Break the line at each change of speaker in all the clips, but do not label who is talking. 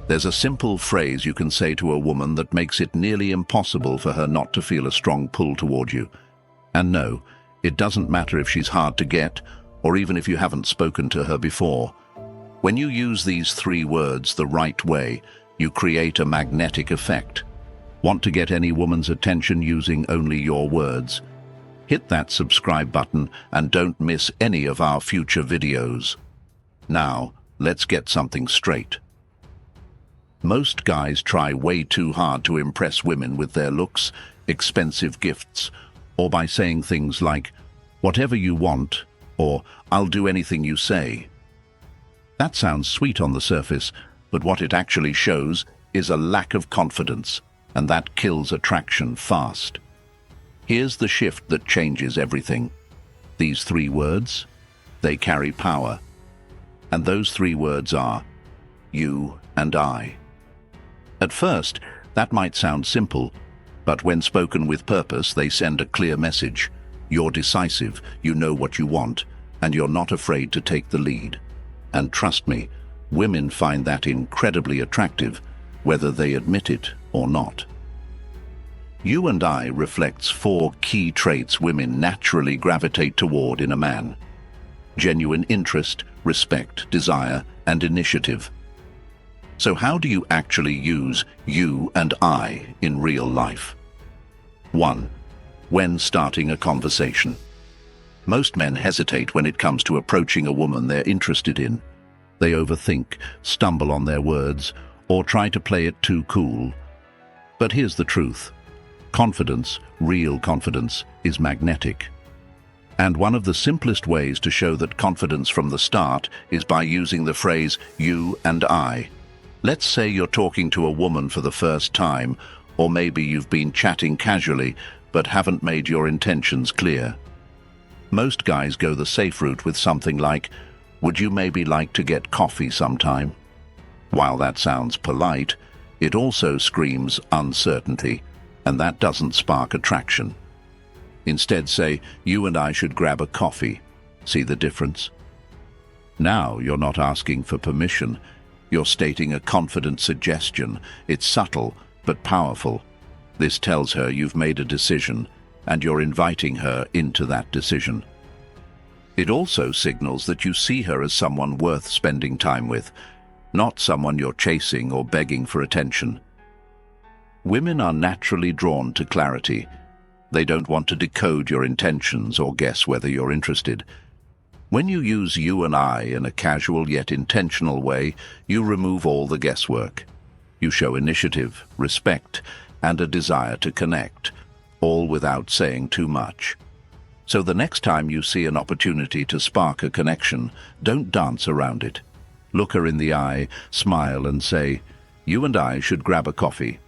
There's a simple phrase you can say to a woman that makes it nearly impossible for her not to feel a strong pull toward you. And no, it doesn't matter if she's hard to get, or even if you haven't spoken to her before. When you use these 3 words the right way, you create a magnetic effect. Want to get any woman's attention using only your words? Hit that subscribe button and don't miss any of our future videos. Now, let's get something straight. Most guys try way too hard to impress women with their looks, expensive gifts, or by saying things like, "Whatever you want," or "I'll do anything you say." That sounds sweet on the surface, but what it actually shows is a lack of confidence, and that kills attraction fast. Here's the shift that changes everything. These 3 words, they carry power. And those 3 words are, you and I. At first, that might sound simple, but when spoken with purpose, they send a clear message. You're decisive, you know what you want, and you're not afraid to take the lead. And trust me, women find that incredibly attractive, whether they admit it or not. You and I reflects 4 key traits women naturally gravitate toward in a man: genuine interest, respect, desire, and initiative. So how do you actually use you and I in real life? 1. When starting a conversation. Most men hesitate when it comes to approaching a woman they're interested in. They overthink, stumble on their words, or try to play it too cool. But here's the truth. Confidence, real confidence, is magnetic. And one of the simplest ways to show that confidence from the start is by using the phrase you and I. Let's say you're talking to a woman for the first time, or maybe you've been chatting casually but haven't made your intentions clear. Most guys go the safe route with something like, "Would you maybe like to get coffee sometime?" While that sounds polite, it also screams uncertainty, and that doesn't spark attraction. Instead say, "You and I should grab a coffee." See the difference? Now you're not asking for permission. You're stating a confident suggestion. It's subtle, but powerful. This tells her you've made a decision, and you're inviting her into that decision. It also signals that you see her as someone worth spending time with, not someone you're chasing or begging for attention. Women are naturally drawn to clarity. They don't want to decode your intentions or guess whether you're interested. When you use you and I in a casual yet intentional way, you remove all the guesswork. You show initiative, respect, and a desire to connect, all without saying too much. So the next time you see an opportunity to spark a connection, don't dance around it. Look her in the eye, smile, and say, "You and I should grab a coffee."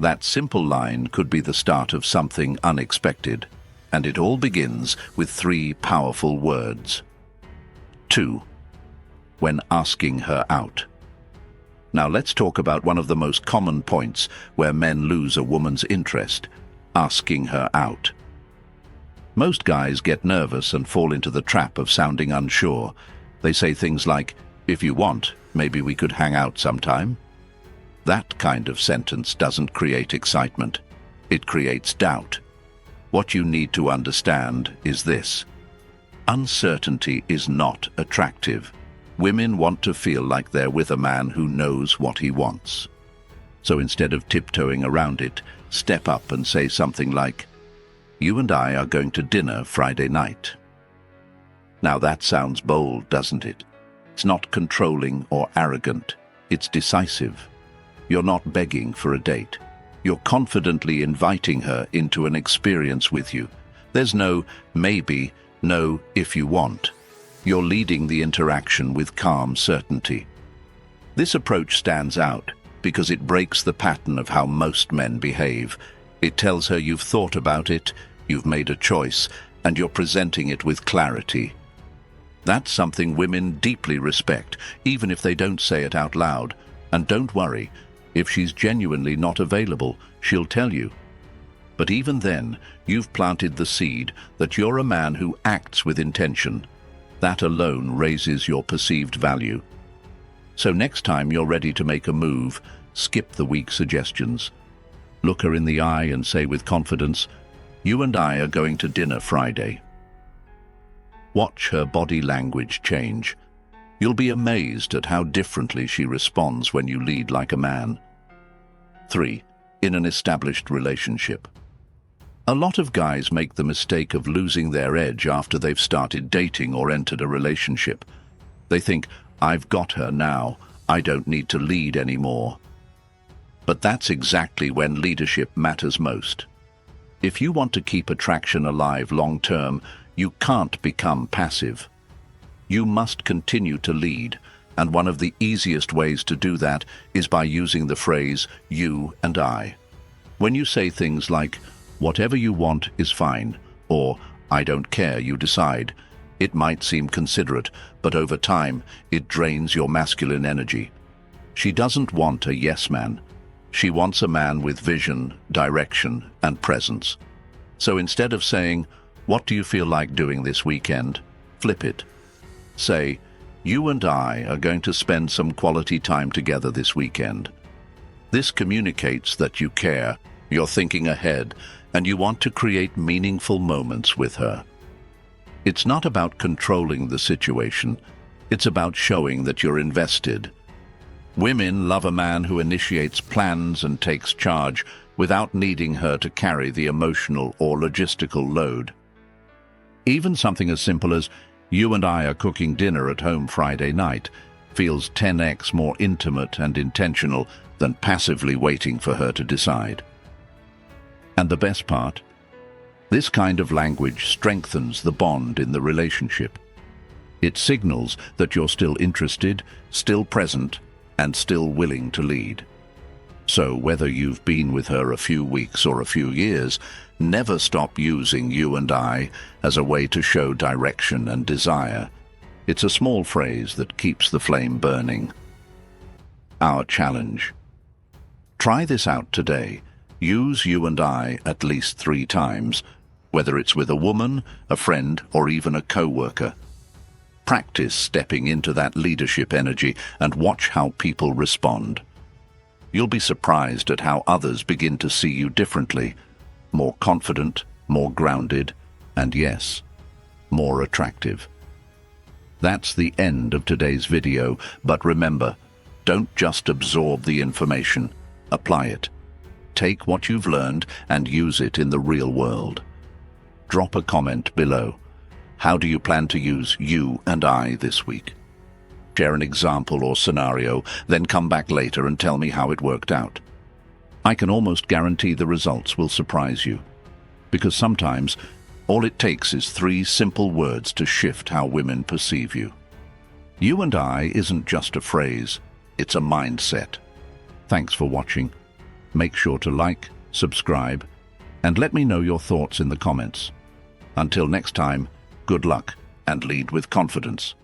That simple line could be the start of something unexpected, and it all begins with 3 powerful words. 2. When asking her out. Now let's talk about one of the most common points where men lose a woman's interest: asking her out. Most guys get nervous and fall into the trap of sounding unsure. They say things like, "If you want, maybe we could hang out sometime." That kind of sentence doesn't create excitement. It creates doubt. What you need to understand is this: uncertainty is not attractive. Women want to feel like they're with a man who knows what he wants. So instead of tiptoeing around it, step up and say something like, "You and I are going to dinner Friday night." Now that sounds bold, doesn't it? It's not controlling or arrogant. It's decisive. You're not begging for a date. You're confidently inviting her into an experience with you. There's no maybe, no if you want. You're leading the interaction with calm certainty. This approach stands out because it breaks the pattern of how most men behave. It tells her you've thought about it, you've made a choice, and you're presenting it with clarity. That's something women deeply respect, even if they don't say it out loud. And don't worry, if she's genuinely not available, she'll tell you. But even then, you've planted the seed that you're a man who acts with intention. That alone raises your perceived value. So next time you're ready to make a move, skip the weak suggestions. Look her in the eye and say with confidence, "You and I are going to dinner Friday." Watch her body language change. You'll be amazed at how differently she responds when you lead like a man. 3. In an established relationship. A lot of guys make the mistake of losing their edge after they've started dating or entered a relationship. They think, "I've got her now, I don't need to lead anymore." But that's exactly when leadership matters most. If you want to keep attraction alive long-term, you can't become passive. You must continue to lead, and one of the easiest ways to do that is by using the phrase, "you and I." When you say things like, "Whatever you want is fine," or "I don't care, you decide," it might seem considerate, but over time, it drains your masculine energy. She doesn't want a yes man. She wants a man with vision, direction, and presence. So instead of saying, "What do you feel like doing this weekend?" flip it. Say, "You and I are going to spend some quality time together this weekend." This communicates that you care, you're thinking ahead, and you want to create meaningful moments with her. It's not about controlling the situation. It's about showing that you're invested. Women love a man who initiates plans and takes charge without needing her to carry the emotional or logistical load. Even something as simple as, "You and I are cooking dinner at home Friday night," feels 10x more intimate and intentional than passively waiting for her to decide. And the best part? This kind of language strengthens the bond in the relationship. It signals that you're still interested, still present, and still willing to lead. So whether you've been with her a few weeks or a few years, never stop using "you and I" as a way to show direction and desire. It's a small phrase that keeps the flame burning. Our challenge. Try this out today. Use "you and I" at least 3 times, whether it's with a woman, a friend, or even a co-worker. Practice stepping into that leadership energy and watch how people respond. You'll be surprised at how others begin to see you differently, more confident, more grounded, and yes, more attractive. That's the end of today's video, but remember, don't just absorb the information, apply it. Take what you've learned and use it in the real world. Drop a comment below. How do you plan to use "you and I" this week? Share an example or scenario, then come back later and tell me how it worked out. I can almost guarantee the results will surprise you, because sometimes all it takes is 3 simple words to shift how women perceive you. "You and I" isn't just a phrase, it's a mindset. Thanks for watching. Make sure to like, subscribe, and let me know your thoughts in the comments. Until next time, good luck and lead with confidence.